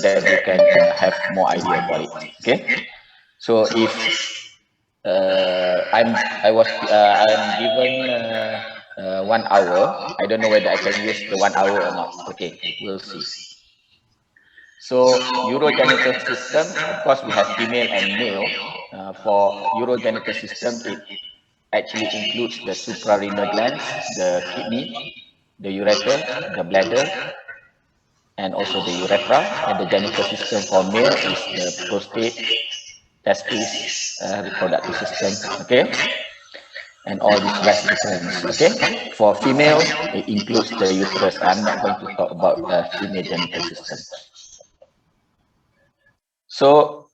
that you can have more idea about it. Okay, so if I'm given 1 hour, I don't know whether I can use the 1 hour or not. Okay, we'll see. So urogenital system, of course, we have female and male. For urogenital system, it actually includes the suprarenal glands, the kidney, the ureter, the bladder, and also the urethra. And the genital system for male is the prostate, testis, reproductive system. Okay, and all these rest depends. Okay, for female, it includes the uterus. I'm not going to talk about female genital system. So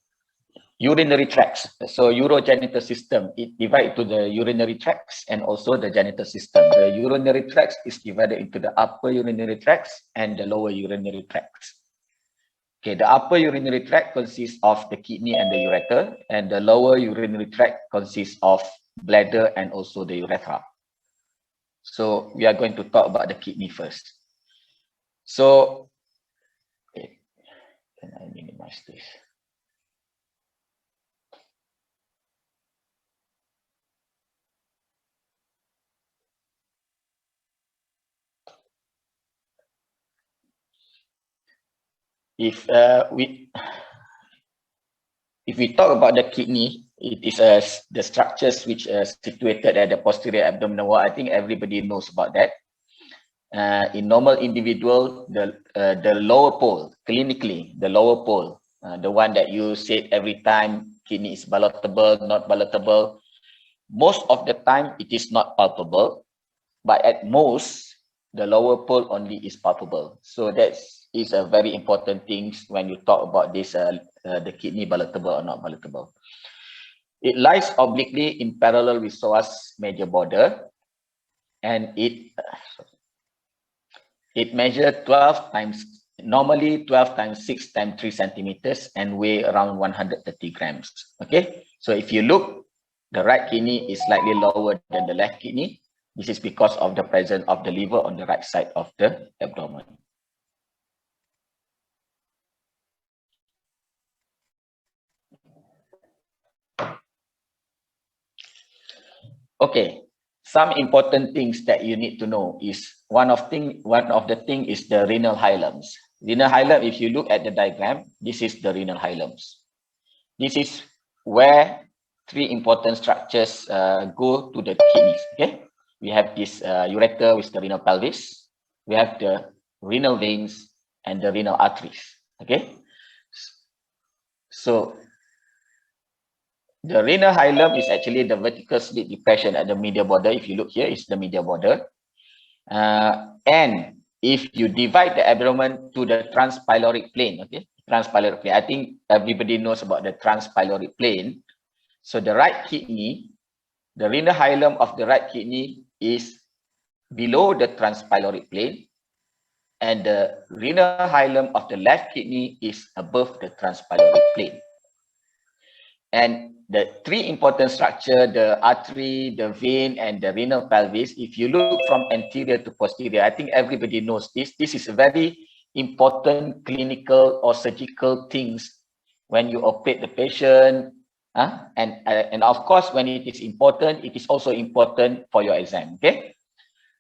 urinary tracts. So urogenital system, it divides to the urinary tracts and also the genital system. The urinary tracts is divided into the upper urinary tracts and the lower urinary tracts. Okay, the upper urinary tract consists of the kidney and the ureter, and the lower urinary tract consists of bladder and also the urethra. So we are going to talk about the kidney first. So, okay, can I minimize this? If we talk about the kidney, it is the structures which are situated at the posterior abdominal wall. I think everybody knows about that. In normal individual, the lower pole, clinically, the lower pole, the one that you said every time kidney is palatable, not palatable. Most of the time, it is not palpable, but at most, the lower pole only is palpable. So that is a very important thing when you talk about this, the kidney palatable or not palatable. It lies obliquely in parallel with psoas major border, and it measures 12 times, normally 12 times 6 times 3 centimeters and weigh around 130 grams. Okay, so if you look, the right kidney is slightly lower than the left kidney. This is because of the presence of the liver on the right side of the abdomen. Okay, some important things that you need to know is one of the thing is the renal hilums. Renal hilum, if you look at the diagram, this is the renal hilums. This is where 3 important structures go to the kidneys. Okay, we have this ureter with the renal pelvis. We have the renal veins and the renal arteries. Okay, so the renal hilum is actually the vertical slit depression at the medial border. If you look here, it's the medial border. And if you divide the abdomen to the transpyloric plane, okay, transpyloric plane, I think everybody knows about the transpyloric plane. So the right kidney, the renal hilum of the right kidney is below the transpyloric plane, and the renal hilum of the left kidney is above the transpyloric plane. And the 3 important structure, the artery, the vein, and the renal pelvis, if you look from anterior to posterior, I think everybody knows this. This is a very important clinical or surgical things when you operate the patient. And of course, when it is important, it is also important for your exam. Okay.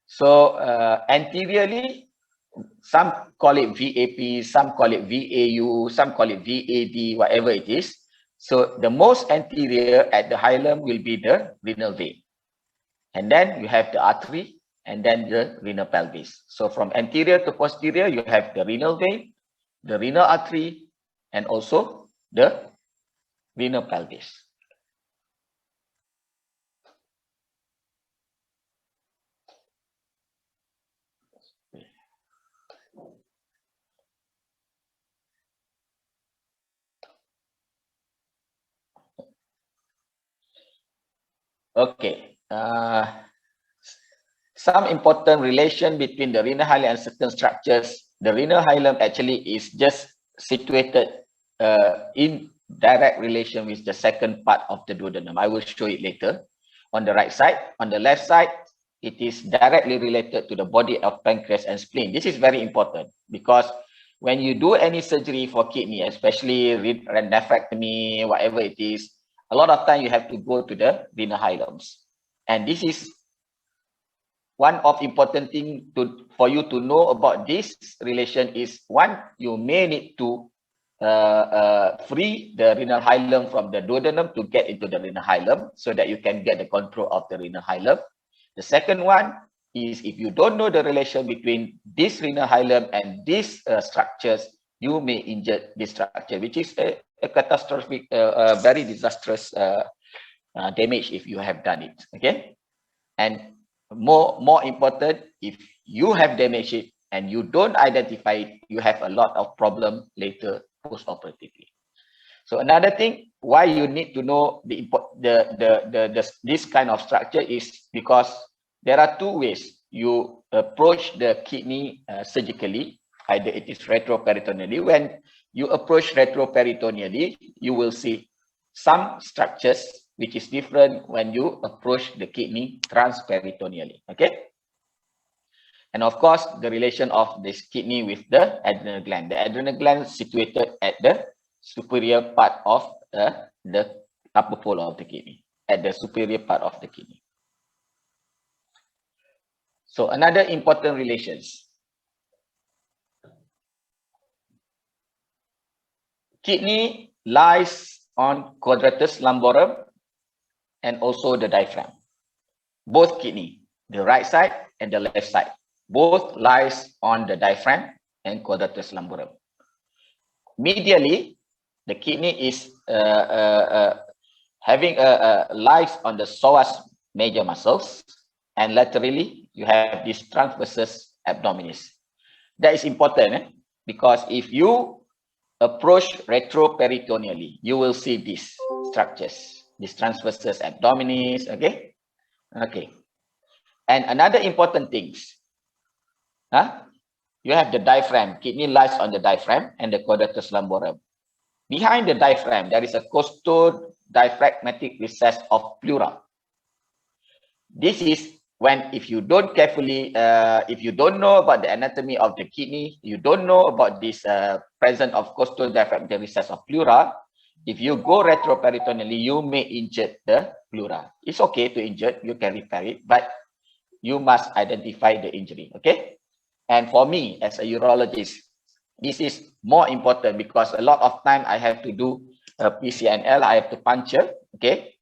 So anteriorly, some call it VAP, some call it VAU, some call it VAD, whatever it is. So the most anterior at the hilum will be the renal vein. And then you have the artery and then the renal pelvis. So from anterior to posterior, you have the renal vein, the renal artery, and also the renal pelvis. Okay. Some important relation between the renal hilum and certain structures. The renal hilum actually is just situated in direct relation with the second part of the duodenum. I will show it later. On the right side, on the left side, it is directly related to the body of pancreas and spleen. This is very important because when you do any surgery for kidney, especially nephrectomy, whatever it is, a lot of time you have to go to the renal hilums. And this is one of important thing for you to know about this relation is, one, you may need to free the renal hilum from the duodenum to get into the renal hilum so that you can get the control of the renal hilum. The second one is, if you don't know the relation between this renal hilum and these structures, you may injure this structure, which is a catastrophic, very disastrous damage if you have done it. Okay, and more important, if you have damaged it and you don't identify it, you have a lot of problem later post-operatively. So another thing why you need to know this kind of structure is because there are two ways you approach the kidney surgically. Either it is retroperitoneally. When you approach retroperitoneally, you will see some structures which is different when you approach the kidney transperitoneally. Okay. And of course, the relation of this kidney with the adrenal gland. The adrenal gland is situated at the superior part of the upper pole of the kidney, at the superior part of the kidney. So another important relations. Kidney lies on quadratus lumborum and also the diaphragm. Both kidney, the right side and the left side, both lies on the diaphragm and quadratus lumborum. Medially, the kidney is having lies on the psoas major muscles, and laterally you have this transversus abdominis. That is important because if you approach retroperitoneally, you will see these structures, this transversus abdominis. Okay, okay. And another important things, you have the diaphragm. Kidney lies on the diaphragm and the quadratus lumborum. Behind the diaphragm, there is a costodiaphragmatic recess of pleura. This is when, if you don't carefully, if you don't know about the anatomy of the kidney, you don't know about this presence of costodiaphragmatic recess of pleura, if you go retroperitoneally, you may injure the pleura. It's okay to injure, you can repair it, but you must identify the injury. Okay. And for me, as a urologist, this is more important because a lot of time I have to do a PCNL, I have to puncture. Okay.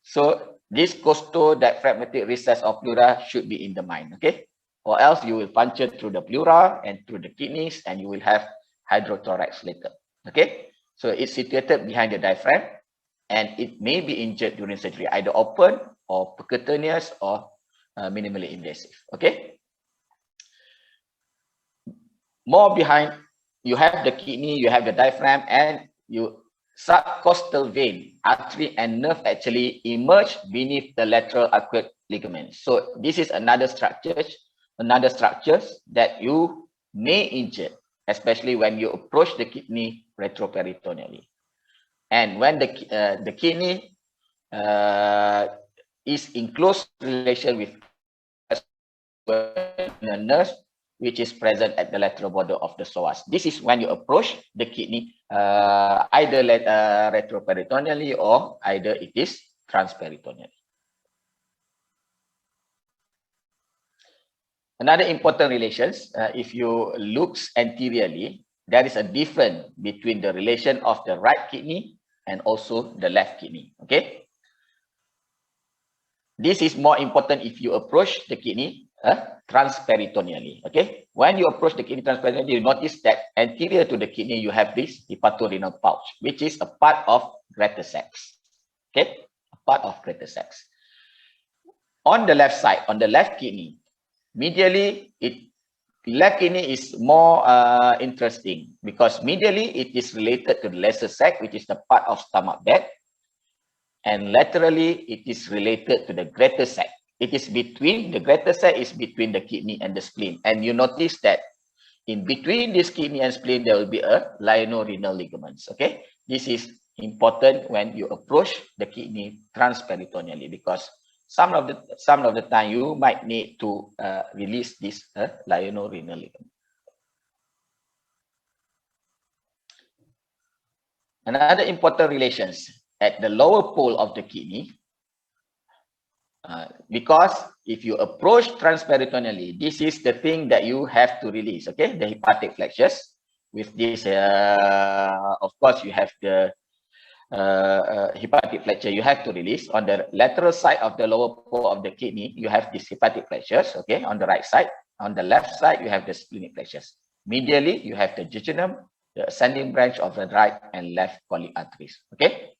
So this costodiaphragmatic recess of pleura should be in the mind. Okay. Or else you will puncture through the pleura and through the kidneys and you will have hydrothorax later. Okay. So it's situated behind the diaphragm and it may be injured during surgery, either open or percutaneous or minimally invasive. Okay. More behind, you have the kidney, you have the diaphragm, and you subcostal vein, artery, and nerve actually emerge beneath the lateral arcuate ligaments. So this is another structures that you may injure, especially when you approach the kidney retroperitoneally. And when the kidney is in close relation with the nerve, which is present at the lateral border of the psoas. This is when you approach the kidney, either retroperitoneally or either it is transperitoneally. Another important relations, if you look anteriorly, there is a difference between the relation of the right kidney and also the left kidney. Okay. This is more important if you approach the kidney transperitoneally. Okay, when you approach the kidney transperitoneally, you notice that anterior to the kidney you have this hepatorenal pouch, which is a part of greater sacs. Okay, a part of greater sacs. On the left side, on the left kidney, medially, left kidney is more interesting because medially it is related to the lesser sac, which is the part of stomach bag, and laterally it is related to the greater sac. It is between, the greater sac is between the kidney and the spleen. And you notice that in between this kidney and spleen, there will be a lienorenal ligaments. Okay. This is important when you approach the kidney transperitoneally because some of the time you might need to release this lienorenal ligament. Another important relations at the lower pole of the kidney, because if you approach transperitoneally, this is the thing that you have to release, okay? The hepatic flexures. With this, of course, you have the hepatic flexure you have to release. On the lateral side of the lower pole of the kidney, you have these hepatic flexures, okay, on the right side. On the left side, you have the splenic flexures. Medially, you have the jejunum, the ascending branch of the right and left colic arteries, okay?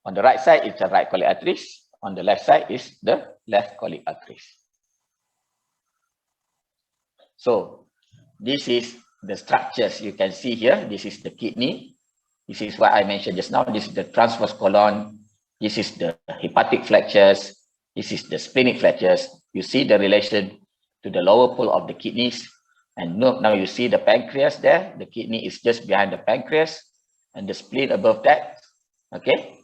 On the right side, it's the right colic arteries. On the left side is the left colic arteries. So this is the structures you can see here. This is the kidney. This is what I mentioned just now. This is the transverse colon. This is the hepatic flexures. This is the splenic flexures. You see the relation to the lower pole of the kidneys. And now you see the pancreas there. The kidney is just behind the pancreas and the spleen above that. Okay.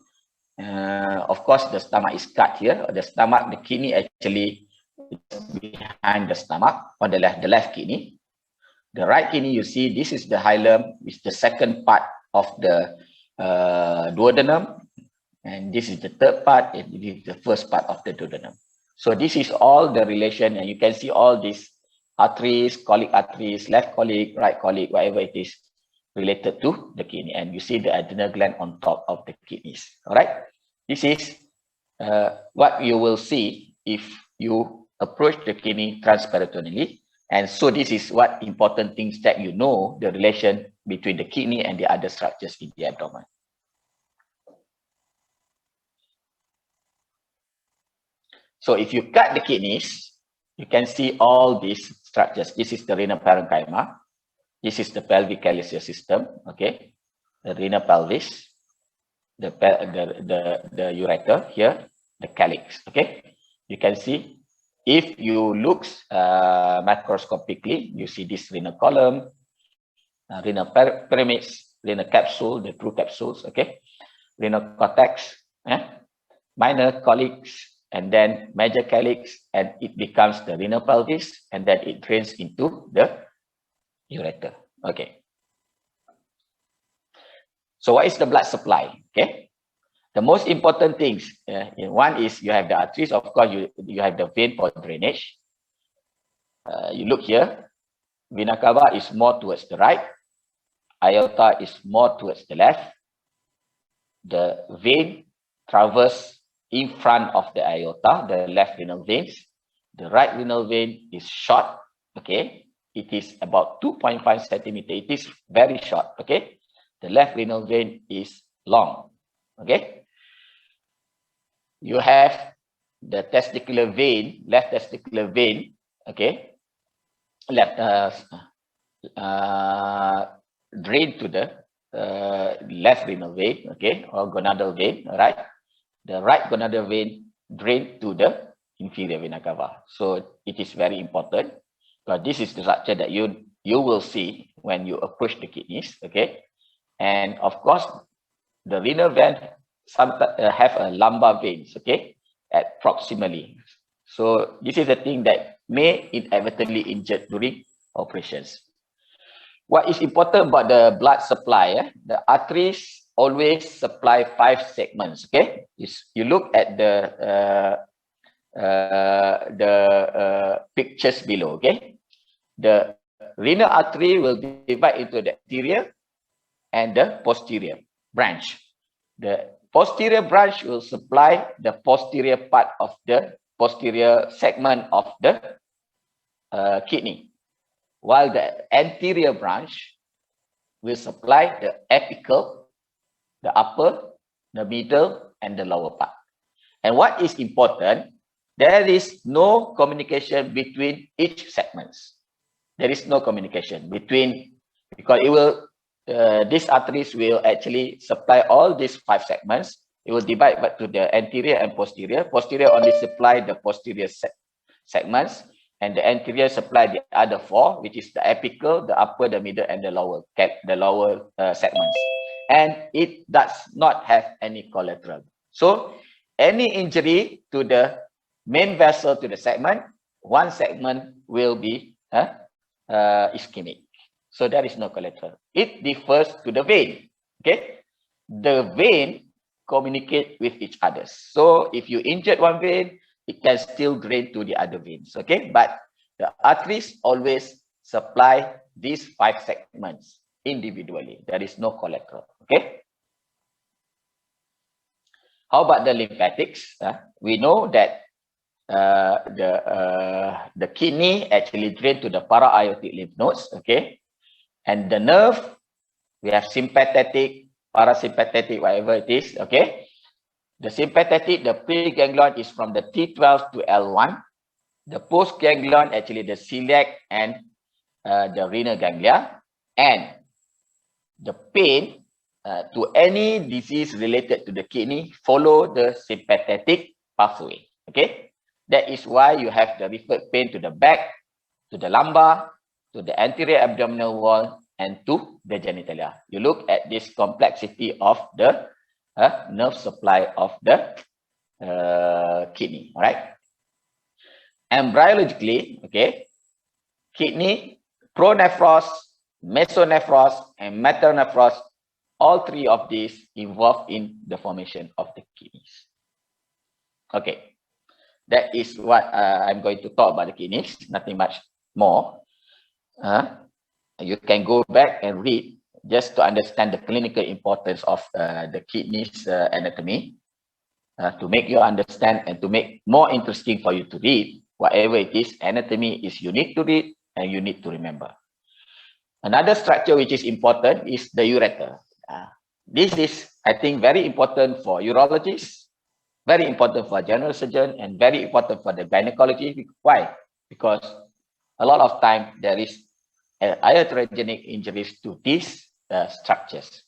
Of course, the stomach is cut here. The stomach, the kidney actually is behind the stomach on the left kidney. The right kidney, you see, this is the hilum, which is the second part of the duodenum, and this is the third part, and this is the first part of the duodenum. So this is all the relation, and you can see all these arteries, colic arteries, left colic, right colic, whatever it is related to the kidney, and you see the adrenal gland on top of the kidneys. All right, this is what you will see if you approach the kidney transperitoneally. And so this is what important things that you know, the relation between the kidney and the other structures in the abdomen. So if you cut the kidneys, you can see all these structures. This is the renal parenchyma. This is the pelvic calyceal system, okay? The renal pelvis, the ureter here, the calyx, okay? You can see, if you look macroscopically, you see this renal column, renal pyramids, renal capsule, the true capsules, okay? Renal cortex, minor calyx, and then major calyx, and it becomes the renal pelvis, and then it drains into the ureter, okay? So what is the blood supply, okay? The most important things, one is you have the arteries. Of course, you have the vein for drainage. You look here, vena cava is more towards the right. Aorta is more towards the left. The vein traverses in front of the aorta, the left renal veins. The right renal vein is short, okay? It is about 2.5 centimeter. It is very short, okay? The left renal vein is long, okay? You have the testicular vein, left testicular vein, okay, left drain to the left renal vein, okay, or gonadal vein, all right. The right gonadal vein drain to the inferior vena cava. So it is very important, because this is the structure that you will see when you approach the kidneys, okay. And of course, the renal vein sometimes have a lumbar veins, okay, at proximally. So this is a thing that may inadvertently injure during operations. What is important about the blood supply? The arteries always supply 5 segments, okay. You look at the pictures below, okay. The renal artery will divide into the anterior and the posterior branch. The posterior branch will supply the posterior part of the posterior segment of the kidney, while the anterior branch will supply the apical, the upper, the middle, and the lower part. And what is important, there is no communication between each segments. There is no communication between, because it will these arteries will actually supply all these 5 segments. It will divide back to the anterior and posterior. Posterior only supply the posterior segments, and the anterior supply the other 4, which is the apical, the upper, the middle, and the lower segments. And it does not have any collateral. So any injury to the main vessel to the segment, one segment will be ischemic. So there is no collateral. It differs to the vein. Okay, the vein communicate with each other. So if you injured one vein, it can still drain to the other veins. Okay, but the arteries always supply these 5 segments individually. There is no collateral. Okay. How about the lymphatics? We know that the kidney actually drain to the para-aortic lymph nodes. Okay, and the nerve, we have sympathetic, parasympathetic, whatever it is. Okay, the sympathetic, the preganglion is from the T12 to L1. The postganglion, actually the celiac and the renal ganglia. And the pain to any disease related to the kidney follow the sympathetic pathway. Okay, that is why you have the referred pain to the back, to the lumbar, to the anterior abdominal wall, and to the genitalia. You look at this complexity of the nerve supply of the kidney. All right. Embryologically, okay, kidney, pronephros, mesonephros, and metanephros, all 3 of these involved in the formation of the kidneys. Okay, that is what I'm going to talk about the kidneys, nothing much more. You can go back and read just to understand the clinical importance of the kidneys anatomy, to make you understand and to make more interesting for you to read. Whatever it is, anatomy is you need to read and you need to remember. Another structure which is important is the ureter. This is, I think, very important for urologists, very important for general surgeon, and very important for the gynecology. Why? Because a lot of time there is iatrogenic injuries to these structures.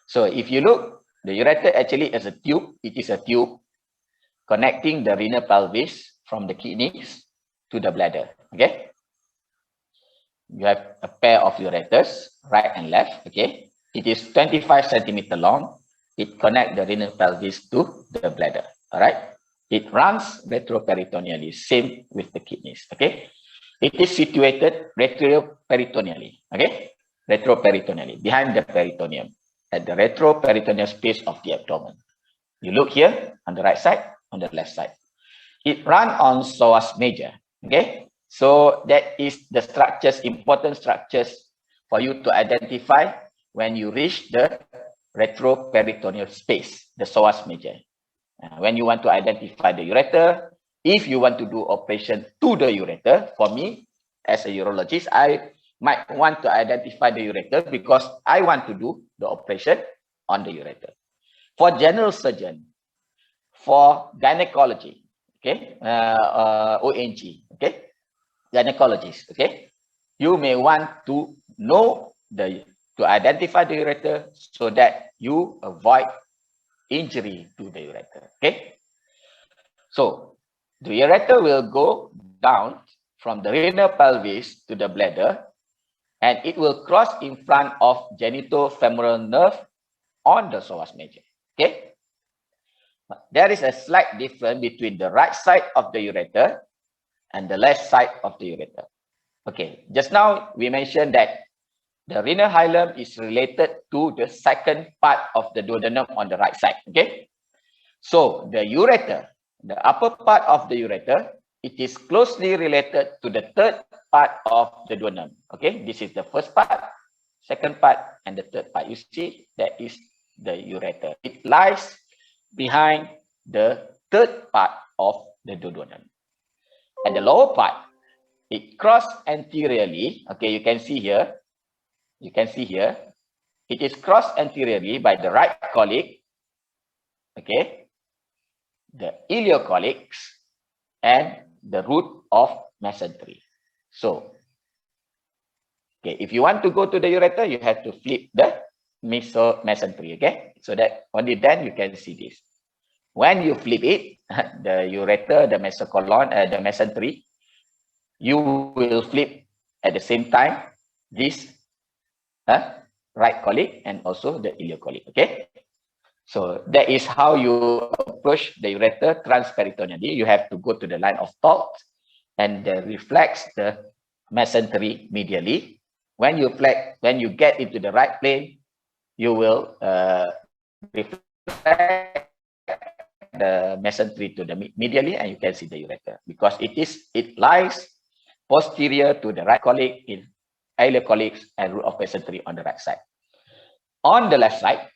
So if you look, the ureter actually is a tube. It is a tube connecting the renal pelvis from the kidneys to the bladder. Okay, you have a pair of ureters, right and left. Okay, it is 25 centimeter long. It connects the renal pelvis to the bladder. All right, it runs retroperitoneally, same with the kidneys. Okay, it is situated retroperitoneally. Okay, retroperitoneally, behind the peritoneum, at the retroperitoneal space of the abdomen. You look here on the right side, on the left side. It runs on psoas major. Okay, so that is the structures, important structures for you to identify when you reach the retroperitoneal space, the psoas major. When you want to identify the ureter, if you want to do operation to the ureter, for me as a urologist, I might want to identify the ureter because I want to do the operation on the ureter. For general surgeon, for gynecology, okay, ONG, okay, gynecologist, okay, you may want to know to identify the ureter so that you avoid injury to the ureter. Okay, so the ureter will go down from the renal pelvis to the bladder, and it will cross in front of genitofemoral nerve on the psoas major. Okay, there is a slight difference between the right side of the ureter and the left side of the ureter. Okay, just now we mentioned that the renal hilum is related to the second part of the duodenum on the right side. Okay, so the ureter, the upper part of the ureter, it is closely related to the third part of the duodenum. Okay, this is the first part, second part, and the third part. You see, that is the ureter. It lies behind the third part of the duodenum. At the lower part, it crosses anteriorly. Okay, you can see here. You can see here. It is crossed anteriorly by the right colic. Okay, the ileocolics and the root of mesentery. So, okay, if you want to go to the ureter, you have to flip the mesentery. Okay, so that only then you can see this. When you flip it, the ureter, the mesocolon, the mesentery, you will flip at the same time this right colic and also the ileocolic. Okay, so that is how you approach the ureter transperitoneally. You have to go to the line of thought and reflex the mesentery medially, when you get into the right plane, you will reflect the mesentery to the medially, and you can see the ureter, because it lies posterior to the right colic in ileocolics and root of mesentery on the right side. On the left side,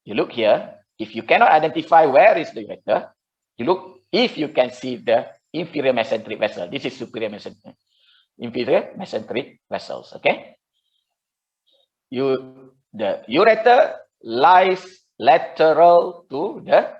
you look here. If you cannot identify where is the ureter, you look if you can see the inferior mesenteric vessel. This is superior mesenteric, inferior mesenteric vessels. Okay. The ureter lies lateral to the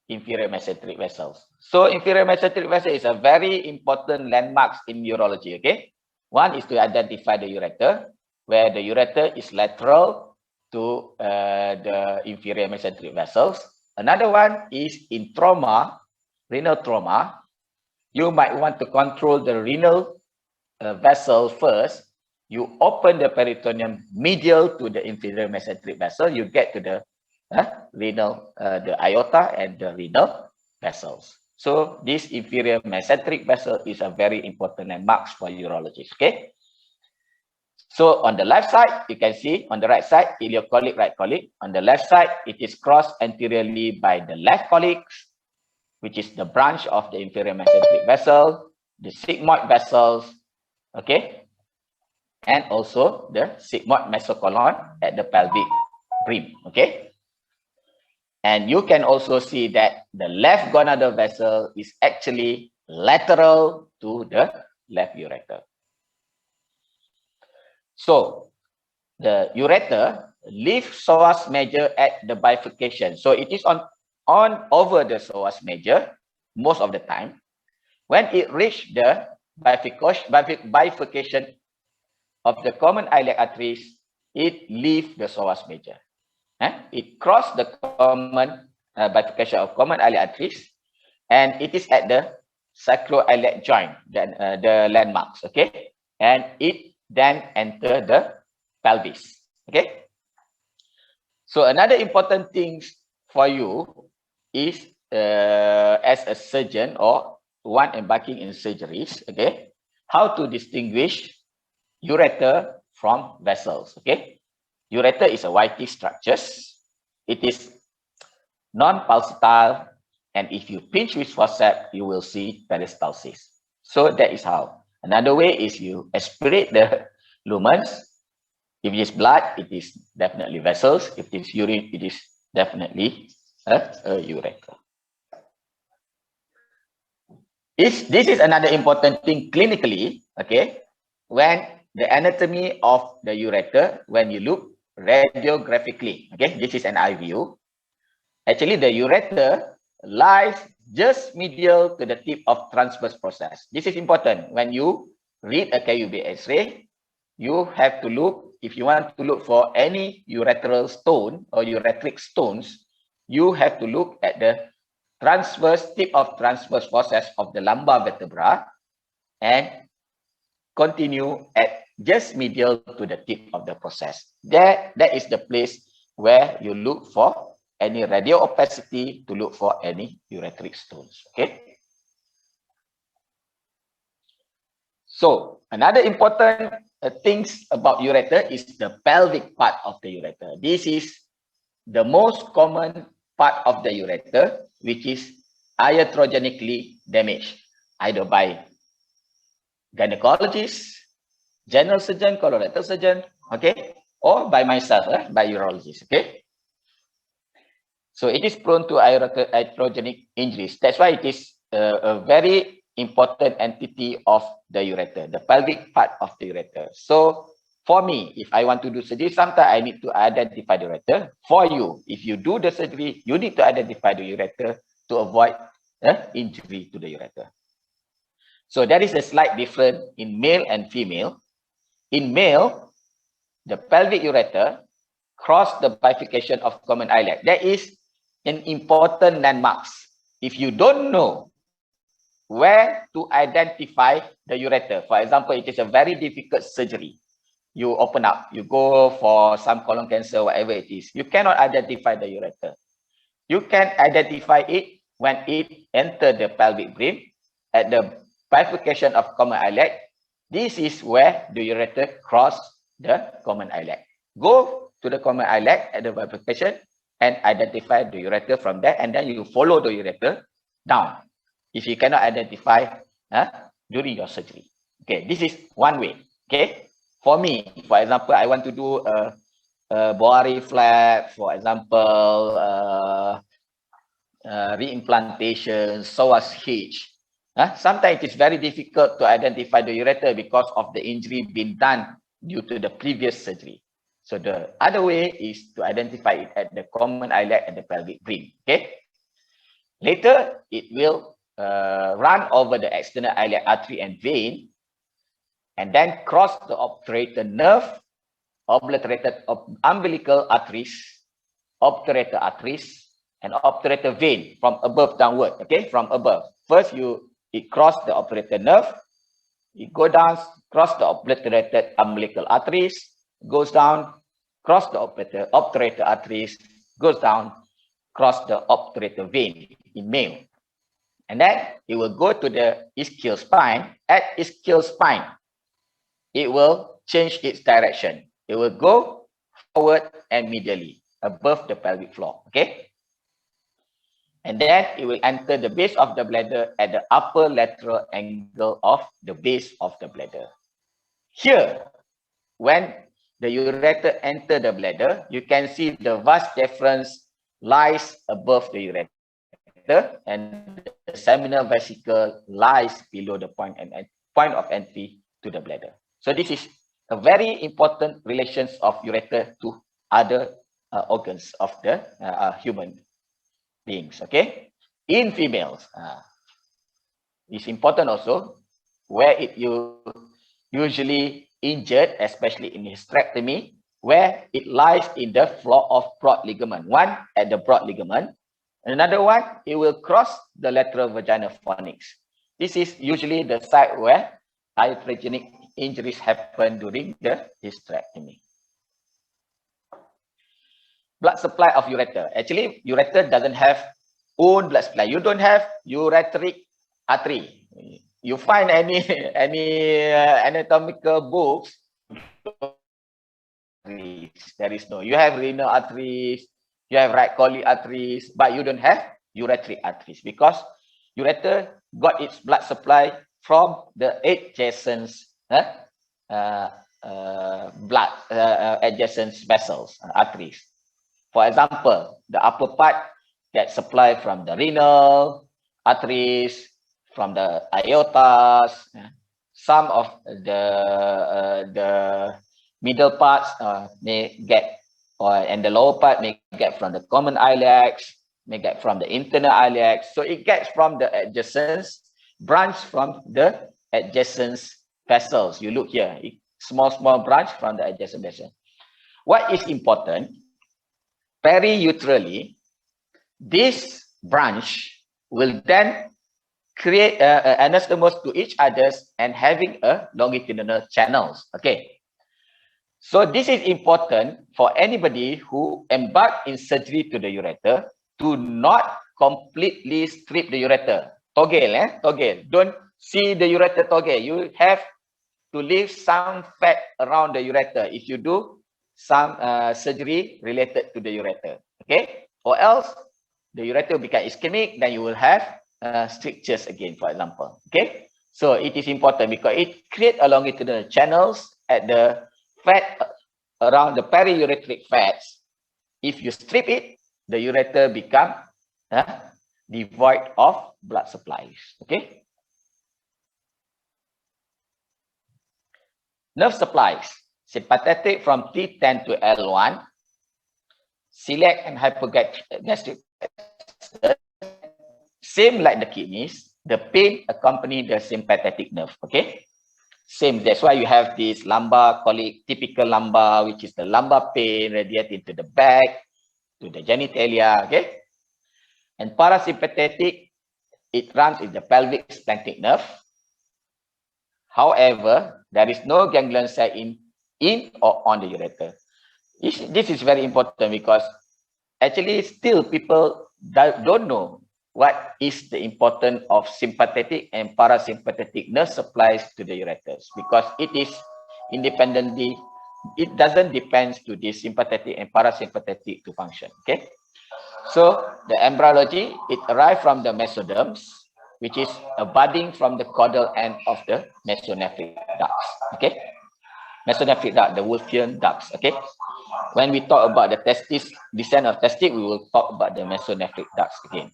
inferior mesenteric vessels. So inferior mesenteric vessel is a very important landmark in urology. Okay. One is to identify the ureter, where the ureter is lateral to the inferior mesenteric vessels. Another one is in trauma, renal trauma. You might want to control the renal vessel first. You open the peritoneum medial to the inferior mesenteric vessel. You get to the renal, the aorta and the renal vessels. So this inferior mesenteric vessel is a very important landmark for urologists. Okay. So on the left side, you can see on the right side, ileocolic, right colic. On the left side, it is crossed anteriorly by the left colic, which is the branch of the inferior mesenteric vessel, the sigmoid vessels, okay, and also the sigmoid mesocolon at the pelvic brim, okay. And you can also see that the left gonadal vessel is actually lateral to the left ureter. So the ureter leaves psoas major at the bifurcation. So it is on over the psoas major most of the time. When it reaches the bifurcation of the common iliac arteries, it leaves the psoas major. It crosses the common bifurcation of common iliac arteries, and it is at the sacroiliac joint, the landmarks, okay? And it then enter the pelvis, okay? So another important thing for you is as a surgeon or one embarking in surgeries, okay, how to distinguish ureter from vessels, okay? Ureter is a whitish structure. It is non-pulsatile, and if you pinch with forceps, you will see peristalsis. So that is how. Another way is you aspirate the lumens. If it is blood, it is definitely vessels. If it is urine, it is definitely a ureter. This is another important thing clinically, okay? When the anatomy of the ureter, when you look radiographically, okay, this is an eye view. Actually, the ureter lies just medial to the tip of transverse process. This is important. When you read a KUB X-ray, you have to look, if you want to look for any ureteral stone or ureteric stones, you have to look at the transverse tip of transverse process of the lumbar vertebra and continue at just medial to the tip of the process. That is the place where you look for any radio opacity to look for any ureteric stones. Okay. So another important things about ureter is the pelvic part of the ureter. This is the most common part of the ureter, which is iatrogenically damaged, either by gynecologist, general surgeon, colorectal surgeon, okay, or by myself, by urologist, okay. So it is prone to iatrogenic injuries. That's why it is a very important entity of the ureter, the pelvic part of the ureter. So for me, if I want to do surgery, sometimes I need to identify the ureter. For you, if you do the surgery, you need to identify the ureter to avoid injury to the ureter. So there is a slight difference in male and female. In male, the pelvic ureter cross the bifurcation of common iliac. That is an important landmark. If you don't know where to identify the ureter, for example, it is a very difficult surgery. You open up, you go for some colon cancer, whatever it is, you cannot identify the ureter. You can identify it when it enters the pelvic brim at the bifurcation of common iliac. This is where the ureter cross the common iliac. Go to the common iliac at the bifurcation and identify the ureter from there, and then you follow the ureter down. If you cannot identify during your surgery. Okay, this is one way. Okay, for me, for example, I want to do a Boari flap, for example, reimplantation, psoas hitch. Sometimes it is very difficult to identify the ureter because of the injury being done due to the previous surgery. So the other way is to identify it at the common iliac and the pelvic ring. Okay. Later, it will run over the external iliac artery and vein, and then cross the obturator nerve, obliterated umbilical arteries, obturator arteries, and obturator vein from above downward. Okay, from above. First, it cross the obturator nerve, it go down, cross the obliterated umbilical arteries, goes down, cross the obturator arteries, goes down, cross the obturator vein in male. And then it will go to the ischial spine. At ischial spine, it will change its direction. It will go forward and medially above the pelvic floor. Okay. And then it will enter the base of the bladder at the upper lateral angle of the base of the bladder. Here, when the ureter enter the bladder, you can see the vas deferens lies above the ureter and the seminal vesicle lies below the point of entry to the bladder. So this is a very important relations of ureter to other organs of the human beings. Okay, in females, it's important also where it usually injured, especially in hysterectomy, where it lies in the floor of broad ligament. One at the broad ligament, another one it will cross the lateral vaginal fornix. This is usually the site where iatrogenic injuries happen during the hysterectomy. Blood supply of ureter. Actually, ureter doesn't have own blood supply. You don't have ureteric artery. You find any anatomical books, there is no. You have renal arteries, you have right colic arteries, but you don't have ureteric arteries because ureter got its blood supply from the adjacent adjacent vessels, arteries. For example, the upper part gets supply from the renal arteries, from the aortas. Some of the middle parts may get, and the lower part may get from the common iliacs, may get from the internal iliacs. So it gets from the adjacent branch from the adjacent vessels. You look here, small branch from the adjacent vessel. What is important? Periuterally, this branch will then create anastomose to each others and having a longitudinal channels. Okay. So this is important for anybody who embark in surgery to the ureter to not completely strip the ureter. Toggle, toggle. Don't see the ureter toggle. You have to leave some fat around the ureter if you do some surgery related to the ureter. Okay. Or else the ureter become ischemic, then you will have strictures again, for example. Okay. So it is important because it creates a longitudinal channels at the fat around the periureteric fats. If you strip it, the ureter become devoid of blood supplies. Okay. Nerve supplies. Sympathetic from T10 to L1. Celiac and hypogastric. Same like the kidneys, the pain accompany the sympathetic nerve. Okay. Same, that's why you have this lumbar colic, typical lumbar, which is the lumbar pain radiating to the back, to the genitalia. Okay. And parasympathetic, it runs in the pelvic splanchnic nerve. However, there is no ganglion cell in or on the ureter. This is very important because actually still people don't know what is the importance of sympathetic and parasympathetic nerve supplies to the ureters because it is independently it doesn't depend to the sympathetic and parasympathetic to function. Okay, so the embryology, it arrived from the mesoderms, which is a budding from the caudal end of the mesonephric ducts. Okay, mesonephric duct, the Wolffian ducts. Okay, when we talk about the testis, descent of testis, we will talk about the mesonephric ducts again.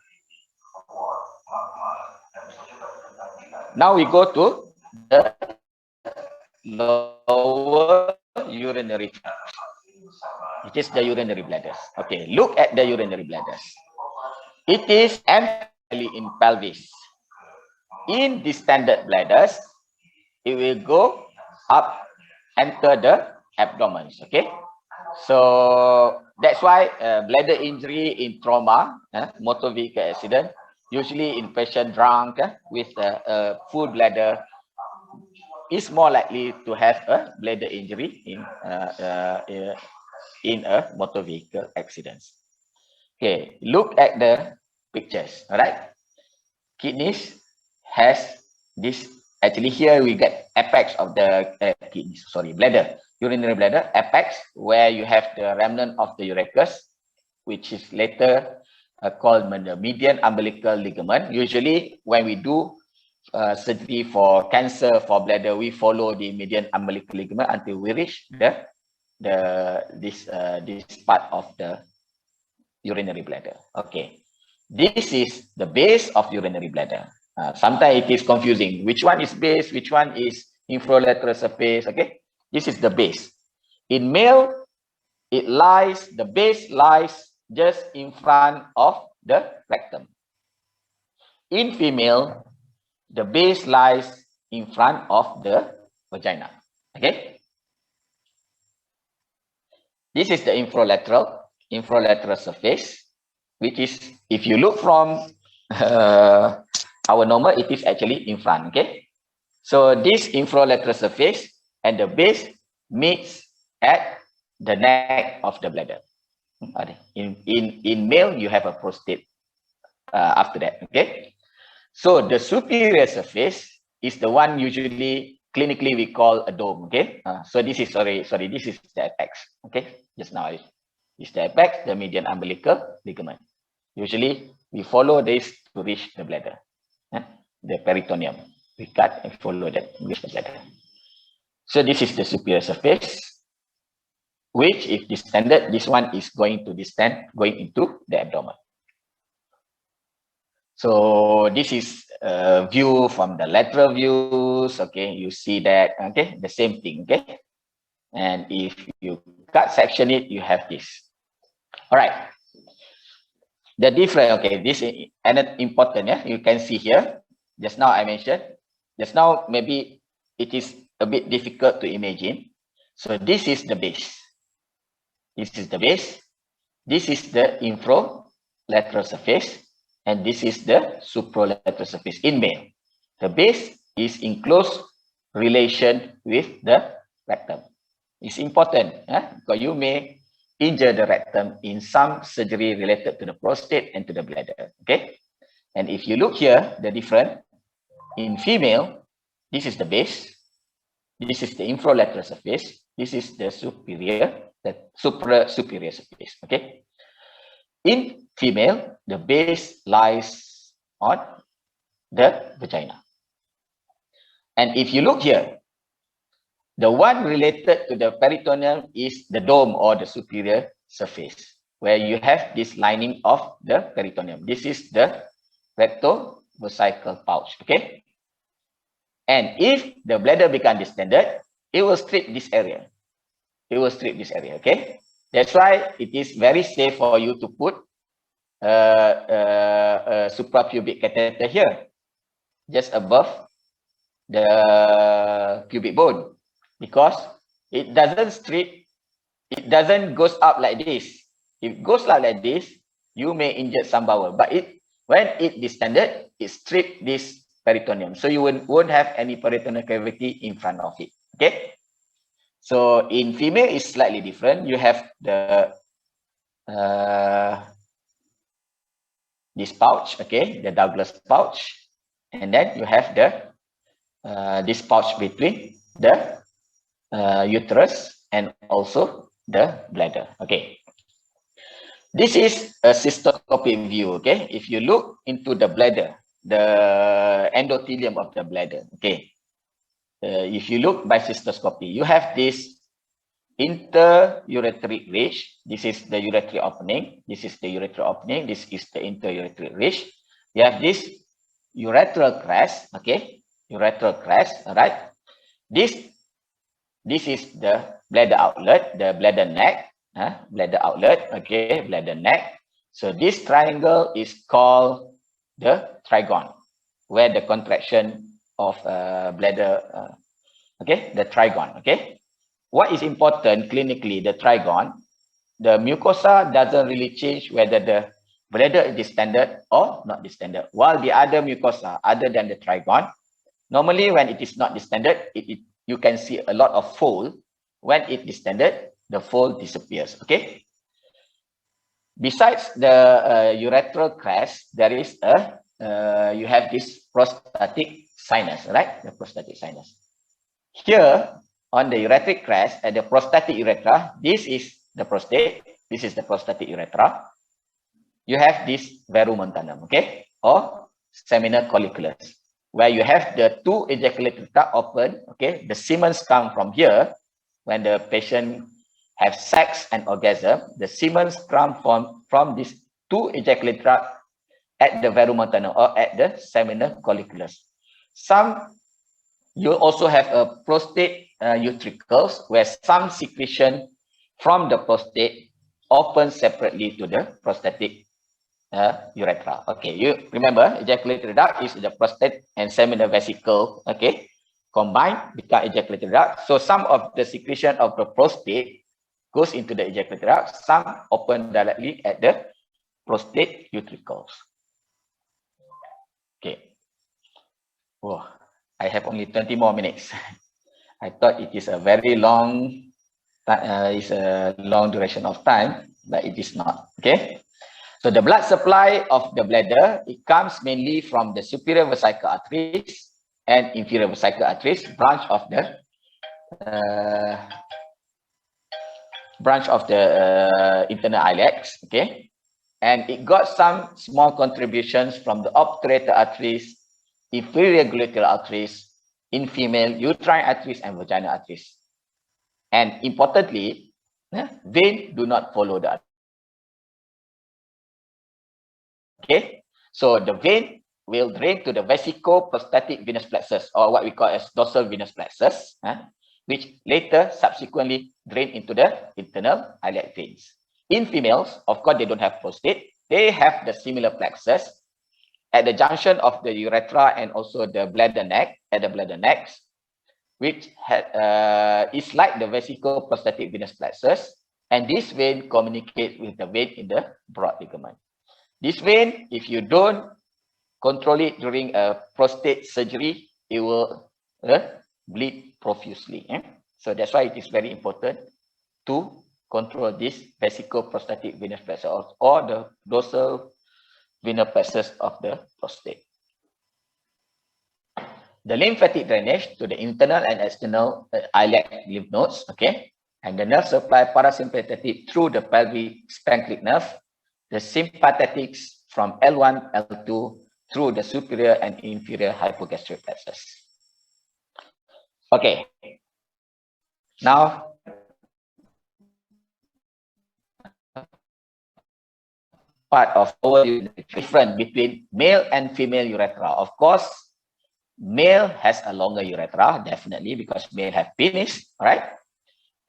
Now we go to the lower urinary tract. It is the urinary bladders. Okay, look at the urinary bladders. It is entirely in pelvis. In distended bladders, it will go up, enter the abdomen. Okay, so that's why bladder injury in trauma, motor vehicle accident, usually in patient drunk with a full bladder, is more likely to have a bladder injury in a motor vehicle accident. Okay, look at the pictures. All right, kidneys has this. Actually, here we get apex of the kidneys. Sorry, bladder, urinary bladder, apex, where you have the remnant of the urachus, which is later called the median umbilical ligament. Usually, when we do surgery for cancer for bladder, we follow the median umbilical ligament until we reach this part of the urinary bladder. Okay, this is the base of urinary bladder. Sometimes it is confusing. Which one is base? Which one is infralateral surface? Okay, this is the base. In male, the base lies just in front of the rectum. In female, the base lies in front of the vagina. Okay, this is the infralateral surface, which is, if you look from our normal, it is actually in front. Okay, so this infralateral surface and the base meets at the neck of the bladder. In male, you have a prostate after that. Okay, so the superior surface is the one usually clinically we call a dome. Okay, so this is this is the apex. Okay, just now is the apex, the median umbilical ligament. Usually we follow this to reach the bladder, the peritoneum. We cut and follow that to reach the bladder. So this is the superior surface, which if distended, this one is going to distend, going into the abdomen. So this is a view from the lateral views. Okay, you see that. Okay, the same thing. Okay, and if you cut section it, you have this. All right. The difference. Okay, this is important. Yeah, you can see here. Just now I mentioned. Just now maybe it is a bit difficult to imagine. So this is the base. This is the base. This is the infralateral surface. And this is the supralateral surface in male. The base is in close relation with the rectum. It's important because you may injure the rectum in some surgery related to the prostate and to the bladder. Okay, and if you look here, the difference in female, this is the base, this is the infralateral surface, this is the superior, the superior surface. Okay, in female, the base lies on the vagina. And if you look here, the one related to the peritoneum is the dome or the superior surface, where you have this lining of the peritoneum. This is the rectovesical pouch. Okay, and if the bladder becomes distended, it will strip this area. It will strip this area. Okay, that's why it is very safe for you to put suprapubic catheter here, just above the pubic bone, because it doesn't strip, it doesn't goes up like this. If it goes up like this, you may injure some bowel, but when it distended, it stripped this peritoneum, so you won't have any peritoneal cavity in front of it. Okay, so in female it's slightly different. You have the this pouch, okay, the Douglas pouch, and then you have the this pouch between the uterus and also the bladder. Okay. This is a cystoscopic view. Okay. If you look into the bladder, the endothelium of the bladder. Okay. If you look by cystoscopy, you have this interurethric ridge. This is the urethral opening. This is the urethral opening. This is the interurethric ridge. You have this urethral crest. Okay. Urethral crest. All right. This is the bladder outlet, the bladder neck, bladder outlet, okay, bladder neck. So this triangle is called the trigone, where the contraction of bladder, okay, the trigone, okay. What is important clinically, the trigone, the mucosa doesn't really change whether the bladder is distended or not distended, while the other mucosa, other than the trigone, normally when it is not distended, you can see a lot of fold. When it distended, the fold disappears. Okay. Besides the urethral crest, there is a you have this prostatic sinus, right? The prostatic sinus. Here on the urethric crest at the prostatic urethra, this is the prostate. This is the prostatic urethra. You have this verumontanum, okay, or seminal colliculus, where you have the two ejaculatory tract open. Okay, the semen come from here. When the patient have sex and orgasm, the semen come from these two ejaculatory tract at the verumontanum or at the seminal colliculus. You also have a prostate utricles, where some secretion from the prostate open separately to the prostatic urethra. Okay, you remember ejaculatory duct is the prostate and seminal vesicle, okay, combined become ejaculatory duct. So some of the secretion of the prostate goes into the ejaculatory duct, some open directly at the prostate utricles. Okay. Oh, I have only 20 more minutes. I thought it is a very long, it's a long duration of time, but it is not. Okay. So the blood supply of the bladder, it comes mainly from the superior vesical arteries and inferior vesical arteries, branch of the internal iliacs, okay? And it got some small contributions from the obturator arteries, inferior gluteal arteries, in female uterine arteries and vaginal arteries. And importantly, vein do not follow the artery. Okay, so the vein will drain to the vesico-prostatic venous plexus, or what we call as dorsal venous plexus, which later subsequently drain into the internal iliac veins. In females, of course, they don't have prostate. They have the similar plexus at the junction of the urethra and also the bladder neck, at the bladder necks, which is like the vesico-prostatic venous plexus, and this vein communicates with the vein in the broad ligament. This vein, if you don't control it during a prostate surgery, it will bleed profusely. So that's why it is very important to control this vesico-prostatic venous plexus or the dorsal venous plexus of the prostate. The lymphatic drainage to the internal and external iliac lymph nodes, okay, and the nerve supply parasympathetic through the pelvic splanchnic nerve, the sympathetics from L1, L2 through the superior and inferior hypogastric plexus. Okay. Now, part of our difference between male and female urethra. Of course, male has a longer urethra, definitely, because male have penis, right?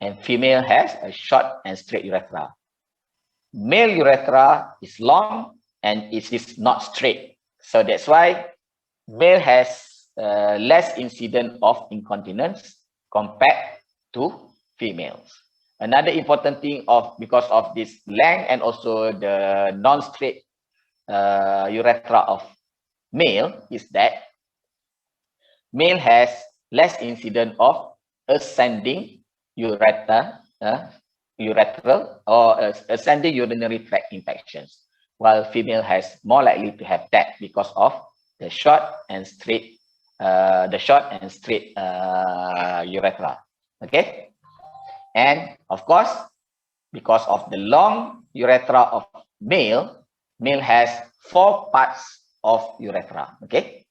And female has a short and straight urethra. Male urethra is long and it is not straight. So that's why male has less incidence of incontinence compared to females. Another important thing because of this length and also the non-straight urethra of male is that male has less incidence of ascending urethral or ascending urinary tract infections, while female has more likely to have that because of the short and straight urethra. Okay. And of course, because of the long urethra of male has 4 parts of urethra. Okay,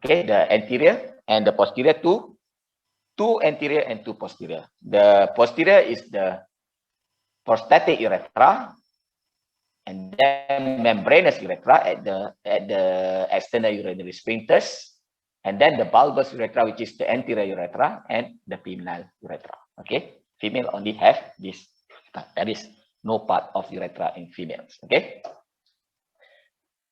the anterior and the posterior, two anterior and 2 posterior. The posterior is the prostatic urethra, and then membranous urethra at the external urinary sphincters, and then the bulbous urethra, which is the anterior urethra, and the penile urethra. Okay, female only have this. There is no part of urethra in females. Okay,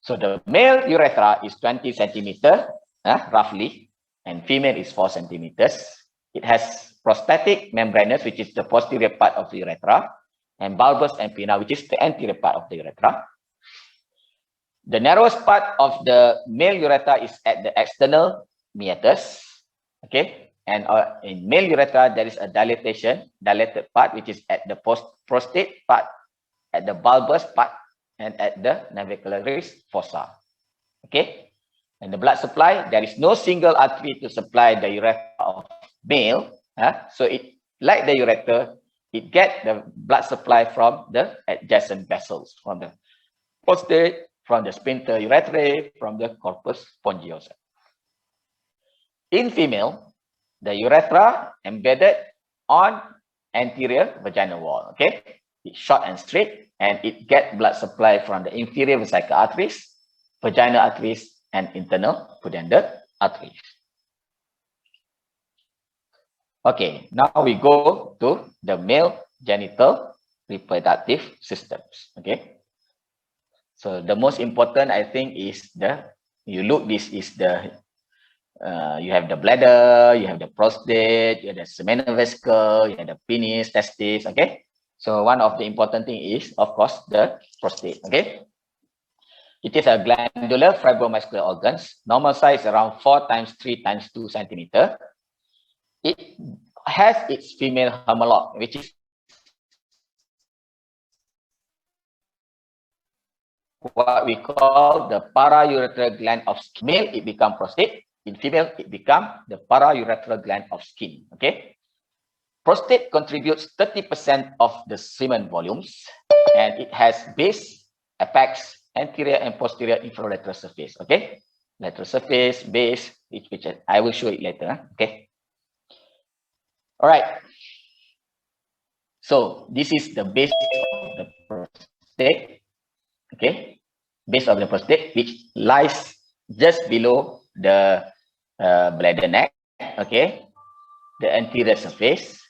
so the male urethra is 20 centimeter, roughly, and female is 4 centimeters. It has prostatic membranous, which is the posterior part of the urethra, and bulbous and penile, which is the anterior part of the urethra. The narrowest part of the male urethra is at the external meatus. Okay, and in male urethra there is a dilated part, which is at the prostate part, at the bulbous part, and at the navicularis fossa. Okay, and the blood supply, there is no single artery to supply the urethra of male. So it, like the urethra, it gets the blood supply from the adjacent vessels, from the prostate, from the sphincter urethrae, from the corpus spongiosum. In female, the urethra embedded on anterior vaginal wall. Okay, it's short and straight, and it gets blood supply from the inferior vesical arteries, vaginal arteries, and internal pudendal arteries. Okay, now we go to the male genital reproductive systems. Okay, so the most important, I think, is this is the you have the bladder, you have the prostate, you have the seminal vesicle, you have the penis, testes. Okay, so one of the important thing is, of course, the prostate. Okay, it is a glandular fibromuscular organs. Normal size around 4 times 3 times 2 centimeter. It has its female homologue, which is what we call the paraurethral gland of skin. Male, it becomes prostate. In female, it becomes the paraurethral gland of skin. Okay, prostate contributes 30% of the semen volumes, and it has base, apex, anterior and posterior infralateral surface. Okay, lateral surface, base, which I will show it later. Okay, all right. So this is the base of the prostate. Okay, base of the prostate, which lies just below the bladder neck. Okay, the anterior surface,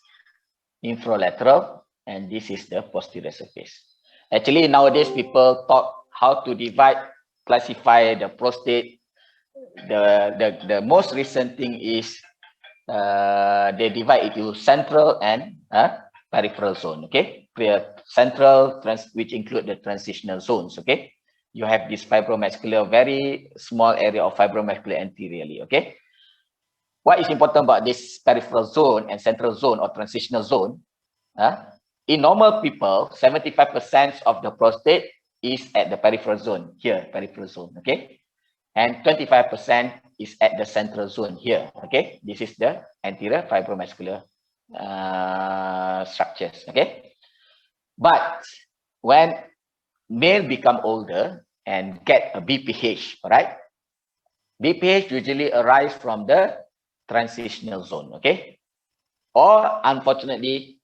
infralateral, and this is the posterior surface. Actually, nowadays people talk how to classify the prostate. The most recent thing is they divide it into central and peripheral zone. Okay, central, which include the transitional zones. Okay, you have this fibromuscular, very small area of fibromuscular anteriorly. Okay, what is important about this peripheral zone and central zone or transitional zone? In normal people, 75% of the prostate is at the peripheral zone here, peripheral zone. Okay, and 25% is at the central zone here. Okay, this is the anterior fibromuscular structures. Okay, but when male become older and get a BPH, all right, BPH usually arise from the transitional zone. Okay, or unfortunately,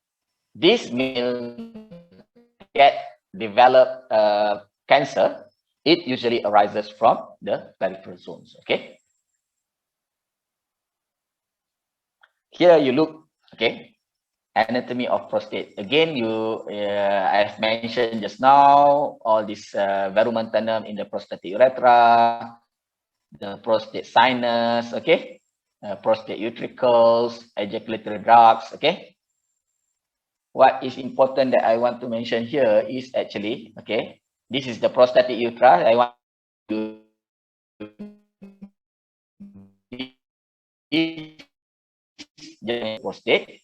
this male develop cancer. It usually arises from the peripheral zones. Okay, here you look. Okay, anatomy of prostate. Again, I've mentioned just now all this verumentanum in the prostatic urethra, the prostate sinus. Okay, prostate utricles, ejaculatory ducts. Okay, what is important that I want to mention here is actually, okay, this is the prostatic urethra. I want to prostate.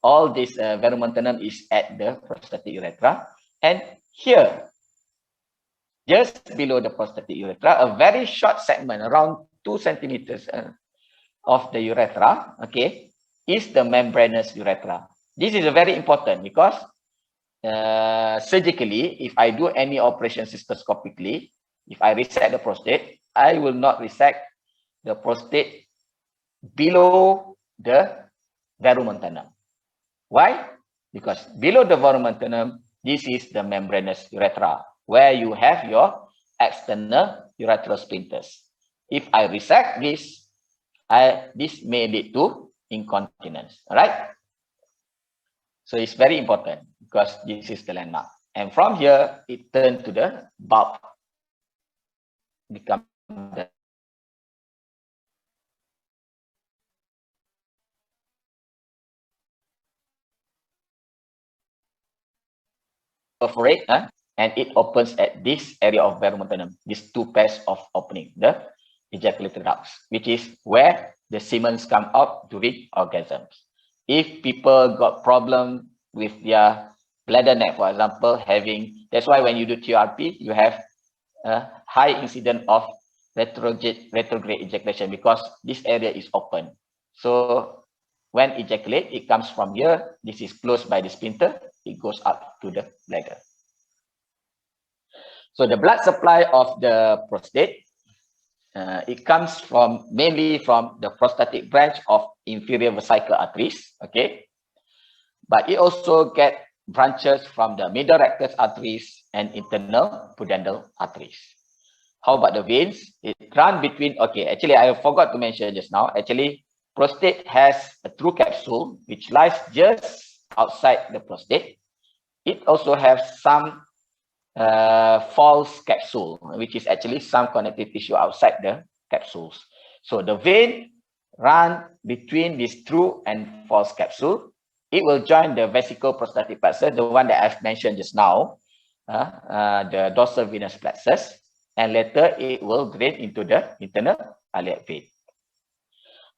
All this verumentanum is at the prostatic urethra, and here, just below the prostatic urethra, a very short segment, around 2 centimeters of the urethra, okay, is the membranous urethra. This is very important because surgically, if I do any operation cystoscopically, if I resect the prostate, I will not resect the prostate below the verumentanum. Why? Because below the verumentanum, this is the membranous urethra, where you have your external urethral sphincters. If I resect this, this may lead to incontinence. All right? So it's very important because this is the landmark. And from here, it turns to the bulb, become the perforate, and it opens at this area of verumentanum, these two pairs of opening, the ejaculatory ducts, which is where the semen come out during orgasms. If people got problem with their bladder neck, for example, that's why when you do TRP, you have a high incidence of retrograde ejaculation because this area is open. So when ejaculate, it comes from here. This is closed by the sphincter. It goes up to the bladder. So the blood supply of the prostate, it comes mainly from the prostatic branch of inferior vesical arteries, okay? But it also get branches from the middle rectus arteries and internal pudendal arteries. How about the veins? It runs between, okay, actually I forgot to mention just now, actually prostate has a true capsule which lies just outside the prostate. It also has some false capsule, which is actually some connective tissue outside the capsules. So the vein run between this true and false capsule. It will join the vesical prostatic plexus, the one that I've mentioned just now, the dorsal venous plexus, and later it will drain into the internal iliac vein.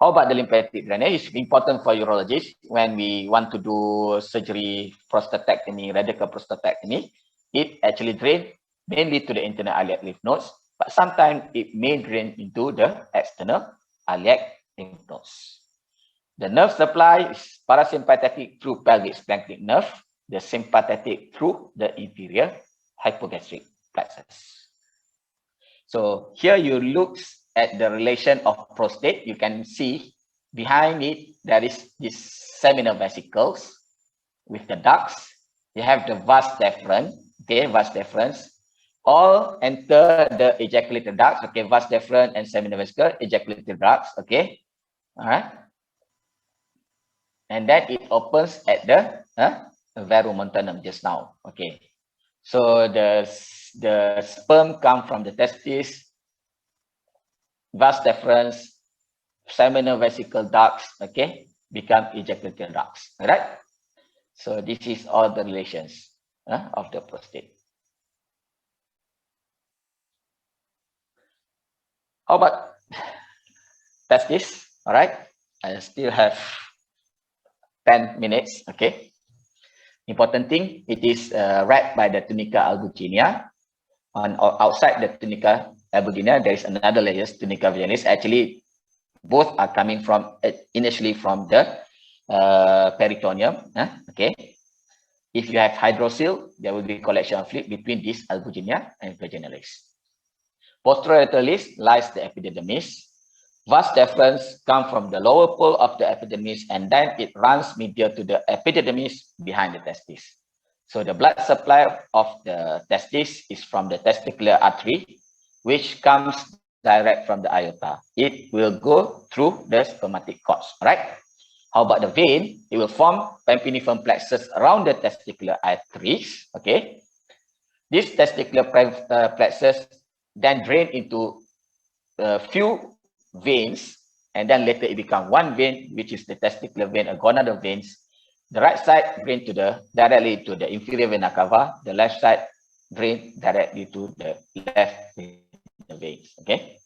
How about the lymphatic drainage? It's important for urologists when we want to do surgery, prostatectomy, radical prostatectomy. It actually drains mainly to the internal iliac lymph nodes, but sometimes it may drain into the external iliac lymph nodes. The nerve supply is parasympathetic through pelvic splanchnic nerve, the sympathetic through the inferior hypogastric plexus. So here you look at the relation of prostate. You can see behind it, there is this seminal vesicles with the ducts. You have the vas deferens, okay, vas deferens, all enter the ejaculatory ducts, okay, vas deferens and seminal vesicle, ejaculatory ducts, okay, all right. And then it opens at the verumentanum just now, okay. So the sperm come from the testis, vas deferens, seminal vesicle ducts, okay, become ejaculatory ducts, all right. So this is all the relations of the prostate. How about testis? All right, I still have 10 minutes, okay. Important thing, it is wrapped by the tunica albuginea. Outside the tunica albuginea, there is another layer, tunica vaginalis. Actually, both are coming from initially from the peritoneum, okay. If you have hydrocele, there will be collection of fluid between this albuginea and vaginalis. Posterolaterally lies the epididymis. Vas deferens come from the lower pole of the epididymis, and then it runs medial to the epididymis behind the testis. So the blood supply of the testis is from the testicular artery, which comes direct from the aorta. It will go through the spermatic cords, right? How about the vein? It will form pampiniform plexus around the testicular arteries, okay? This testicular plexus then drain into a few veins, and then later it becomes one vein, which is the testicular vein, a gonadal veins. The right side drain directly to the inferior vena cava. The left side drain directly to the left veins. Okay.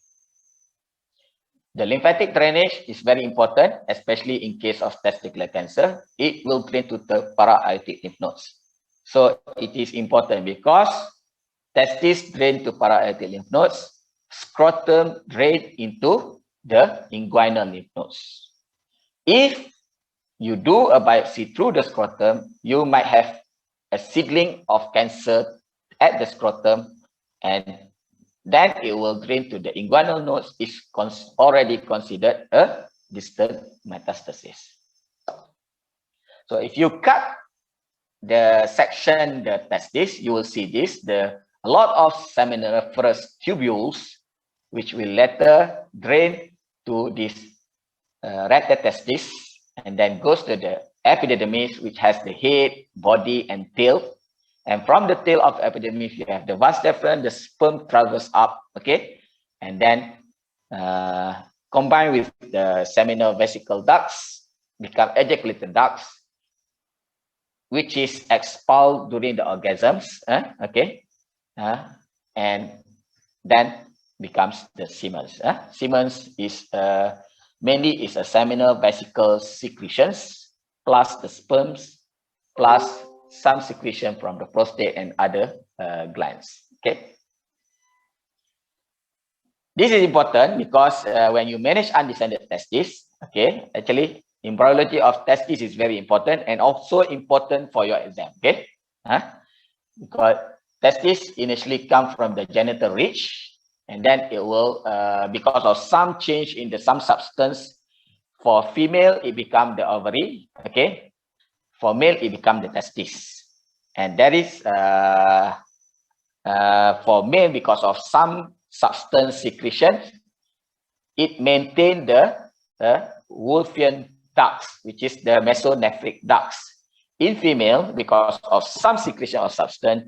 The lymphatic drainage is very important, especially in case of testicular cancer. It will drain to the para-aortic lymph nodes. So it is important because testis drain to para-aortic lymph nodes, scrotum drain into the inguinal lymph nodes. If you do a biopsy through the scrotum, you might have a seedling of cancer at the scrotum, and then it will drain to the inguinal nodes, is already considered a distal metastasis. So if you cut the section, the testis, you will see this, a lot of seminiferous tubules, which will later drain to this rectal testis, and then goes to the epididymis, which has the head, body, and tail. And from the tail of epididymis, you have the vas deferens, the sperm travels up, okay? And then combined with the seminal vesicle ducts, become ejaculator ducts, which is expelled during the orgasms, okay? And then becomes the Siemens. Siemens is mainly is a seminal vesicle secretions, plus the sperms, plus some secretion from the prostate and other glands. Okay. This is important because when you manage undescended testes, okay, actually embryology of testes is very important and also important for your exam. Okay, because testes initially come from the genital ridge, and then it will, because of some change in some substance, for female, it become the ovary, okay? For male, it become the testis. And that is, for male, because of some substance secretion, it maintain the Wolffian ducts, which is the mesonephric ducts. In female, because of some secretion of substance,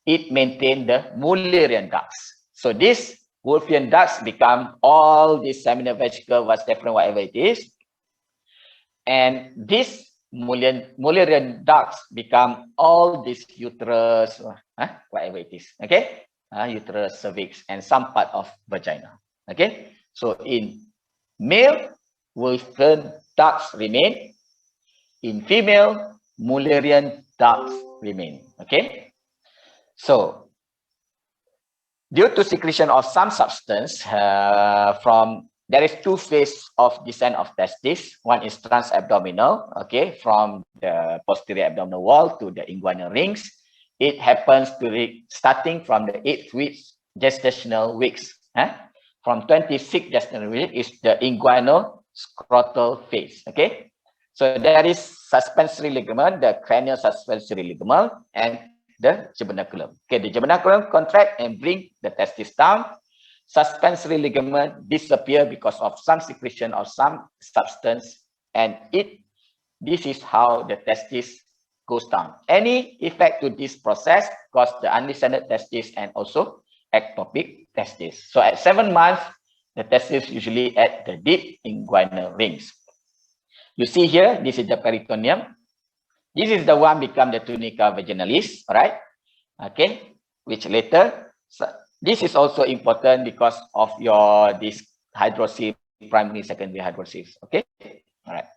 it maintain the Mullerian ducts. So this Wolffian ducts become all these seminal vesicle, vas deferens, whatever it is. And this Mullerian ducts become all this uterus, whatever it is, okay? Uterus, cervix, and some part of vagina, okay? So in male, Wolffian ducts remain. In female, Mullerian ducts remain, okay? So, due to secretion of some substance there is two phases of descent of testis. One is transabdominal, okay, from the posterior abdominal wall to the inguinal rings. It happens starting from the 8th week gestational weeks. From 26 gestational week is the inguinal scrotal phase, okay. So there is suspensory ligament, the cranial suspensory ligament, and the gubernaculum. Okay, the gubernaculum contract and bring the testis down. Suspensory ligament disappear because of some secretion of some substance, and this is how the testis goes down. Any effect to this process cause the undescended testis and also ectopic testis. So at 7 months, the testis usually at the deep inguinal rings. You see here, this is the peritoneum. This is the one become the tunica vaginalis, right? Okay, which later, so this is also important because of this hydrocele, primary, secondary hydroceles. Okay, all right.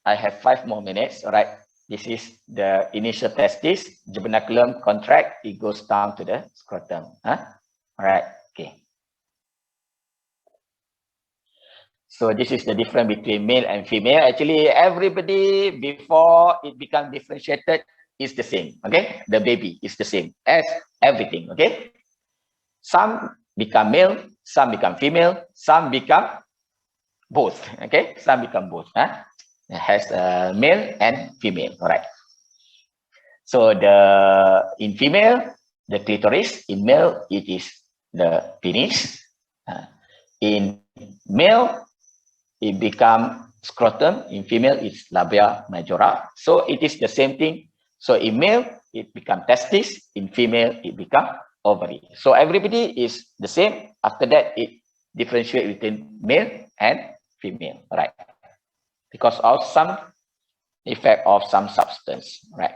I have 5 more minutes. All right, this is the initial testis, gubernaculum contract, it goes down to the scrotum. All right, okay. So this is the difference between male and female. Actually, everybody before it becomes differentiated is the same. Okay, the baby is the same as everything. Okay, some become male, some become female, some become both. Okay, some become both. It has male and female. All right. So in female, the clitoris. In male, it is the penis. In male, it become scrotum. In female, it's labia majora. So it is the same thing. So in male, it become testis. In female, it become ovary. So everybody is the same. After that, it differentiates between male and female, right? Because of some effect of some substance, right?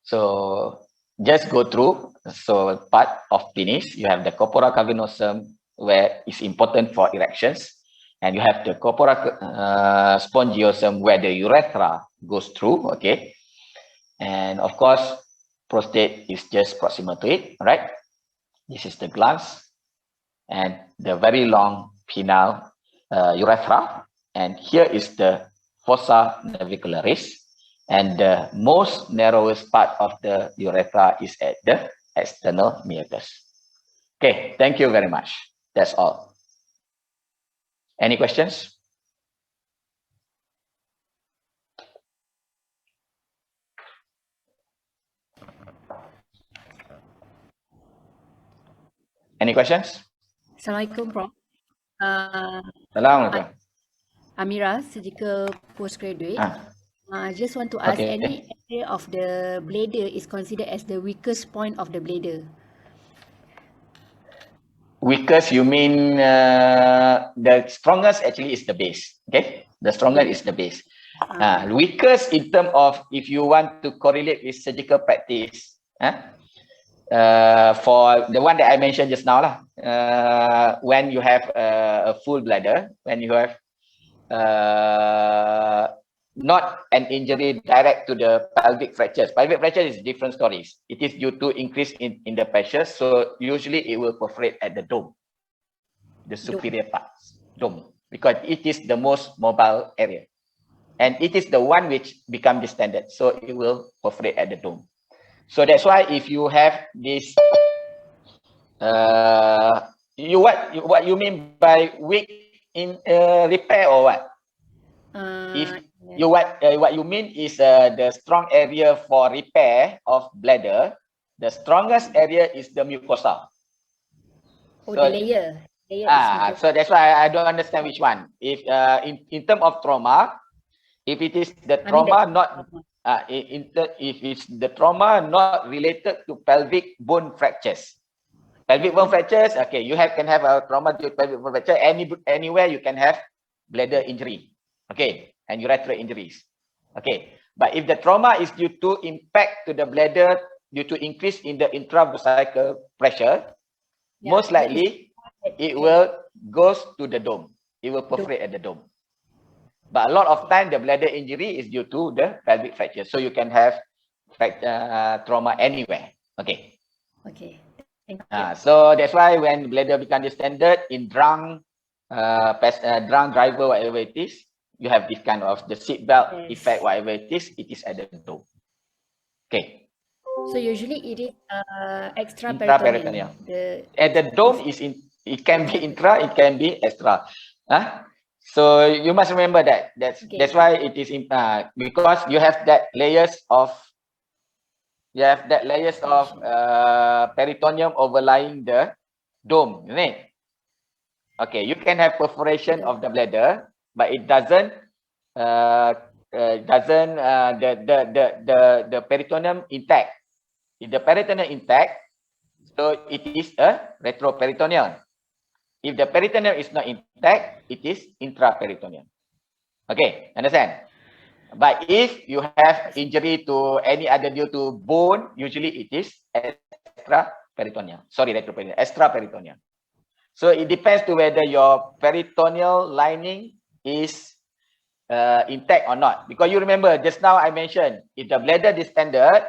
So just go through. So part of penis, you have the corpora cavernosum, where it's important for erections. And you have the corpora spongiosum, where the urethra goes through, okay? And of course, prostate is just proximal to it, right? This is the glans and the very long penile. urethra, and here is the fossa navicularis, and the most narrowest part of the urethra is at the external meatus. Okay, thank you very much. That's all. Any questions? Any questions? Assalamualaikum, Prof. Assalamualaikum. Amira, surgical postgraduate. I just want to ask, Okay. any area of the bladder is considered as the weakest point of the bladder? Weakest, you mean the strongest actually is the base. Okay, the strongest is the base. Weakest in terms of if you want to correlate with surgical practice, for the one that I mentioned just now, when you have a full bladder, when you have not an injury direct to the pelvic fractures. Pelvic fracture is different stories. It is due to increase in the pressure. So usually it will perforate at the dome, the superior parts, dome, because it is the most mobile area. And it is the one which become distended. So it will perforate at the dome. So that's why if you have this, what you mean by weak in repair or what? If you what you mean is the strong area for repair of bladder, the strongest area is the mucosa. Oh, so, the layer. So that's why I don't understand which one. If in terms of trauma, if it is the trauma if it's the trauma not related to pelvic bone fractures. Pelvic bone fractures, okay, you can have a trauma due to pelvic bone fracture anywhere you can have bladder injury. Okay, and urethral injuries. Okay, but if the trauma is due to impact to the bladder due to increase in the intravesical pressure, most likely it will goes to the dome. It will perforate at the dome. But a lot of time the bladder injury is due to the pelvic fracture. So you can have trauma anywhere. Okay. Okay. Thank you. So that's why when bladder become distended in drunk driver, whatever it is, you have this kind of the seatbelt effect, whatever it is at the dome. Okay. So usually it is extraperitoneal. At the dome is it can be intra, it can be extra. So you must remember that. That's why it is because you have that layers of peritoneum overlying the dome, isn't it? Okay, you can have perforation of the bladder, but it doesn't the peritoneum intact. If the peritoneum intact, so it is a retroperitoneal. If the peritoneum is not intact, it is intraperitoneal. Okay, understand? But if you have injury to any other due to bone, usually it is extraperitoneal. Sorry, retroperitoneal, extraperitoneal. So it depends to whether your peritoneal lining is intact or not. Because you remember just now I mentioned, if the bladder distended,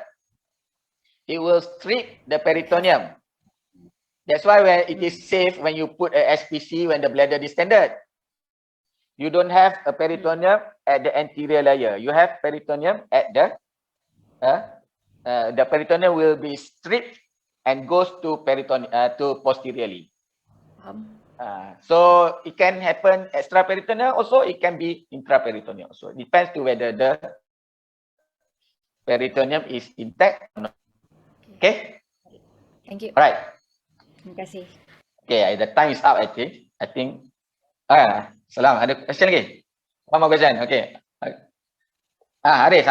it will strip the peritoneum. That's why when it is safe when you put a SPC when the bladder distended. You don't have a peritoneum at the anterior layer. You have peritoneum at the peritoneum will be stripped and goes to peritoneum to posteriorly. So it can happen extraperitoneal also, it can be intraperitoneal. So it depends to whether the peritoneum is intact or not. Okay? Thank you. All right. Terima kasih. Okay, the time is up actually. I think. Salam. Ada question lagi? One more question. Okay. Haris.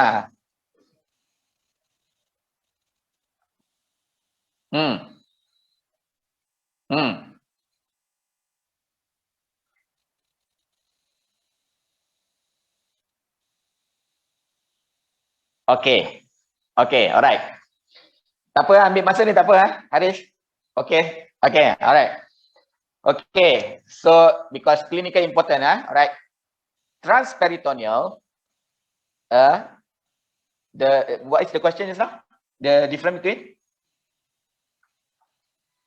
Okay. Okay, alright. Tak apa, ambil masa ni tak apa, Haris. Okay. Okay, alright. Okay, so because clinical important, alright. Transperitoneal, what is the question is now? The difference between?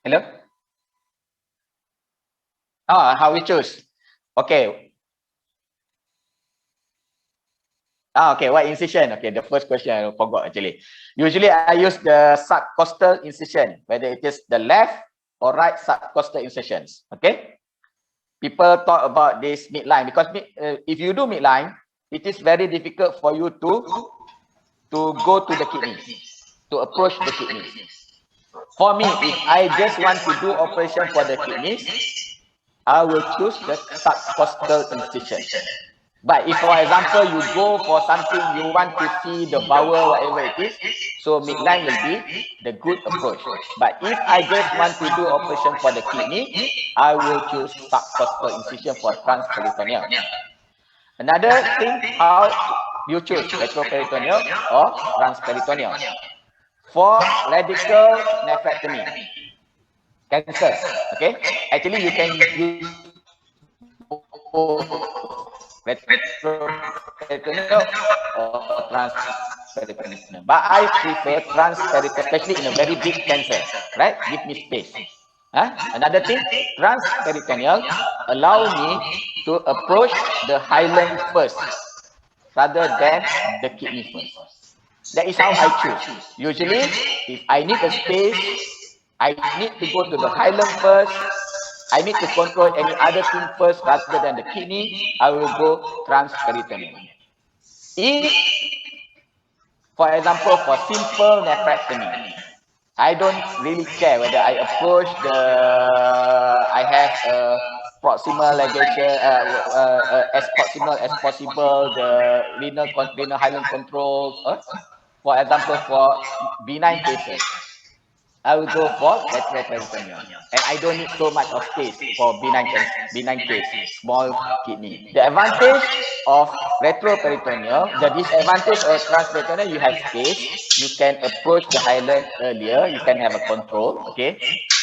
Hello? How we choose? Okay. Okay, what incision? Okay, the first question I forgot actually. Usually I use the subcostal incision, whether it is the left or right subcostal incisions. Okay. People talk about this midline because if you do midline, it is very difficult for you to go to the kidney, to approach the kidney. For me, if I just want to do operation for the kidneys, I will choose the subcostal incision. But if, for example, you go for something, you want to see the bowel, whatever it is, so midline will be the good approach. But if I just want to do operation for the kidney, I will choose subcostal incision for transperitoneal. Another thing, how you choose retroperitoneal or transperitoneal. For radical nephrectomy, cancer, okay? Actually, you can use retroperitoneal or transperitoneal. But I prefer transperitoneal, especially in a very big cancer, right? Give me space. Another thing, transperitoneal allow me to approach the hilum first rather than the kidney first. That is how I choose. Usually, if I need a space, I need to go to the hilum first. I need to control any other thing first rather than the kidney. I will go transperitoneal. If, for example, for simple nephrectomy, I don't really care whether I approach I have a proximal ligation, as proximal as possible, the renal hilum controls. For example, for benign cases, I will go for retroperitoneal, and I don't need so much of space for benign case, small kidney. The advantage of retroperitoneal, the disadvantage of transperitoneal, you have space. You can approach the hilum earlier. You can have a control. Okay.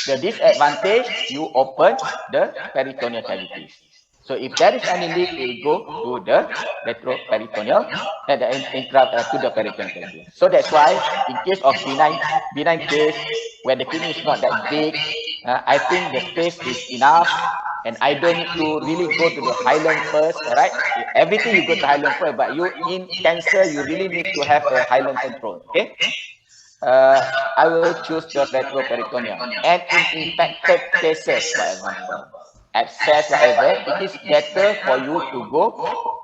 The disadvantage, you open the peritoneal cavities. So if there is any leak, it will go to the retroperitoneal and to the peritoneal cavity. So that's why in case of benign case, where the kidney is not that big, I think the space is enough, and I don't need to really go to the hilum first. All right, everything you go to hilum first, but you in cancer, you really need to have a hilum control. Okay. I will choose the retroperitoneal. And in infected cases, for example, abscess, whatever, it is better for you to go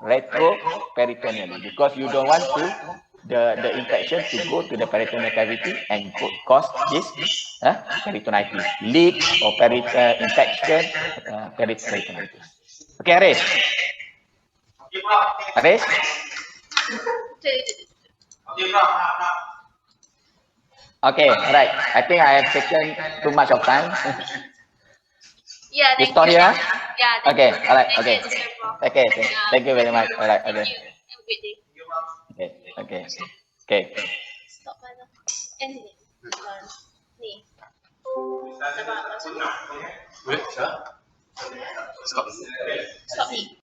retroperitoneally because you don't want to the infection to go to the peritoneal cavity and cause this peritonitis, leak or infection, peritonitis. Okay, Aris. Aris? Okay, all right. I think I have taken too much of time. Yeah, thank you. Yeah, okay, you. all right, Thank okay. you, Okay, thank you very much. All right, okay. Have a good day. Okay. Stop mana? Ni. Ni. Wait, Stop ni.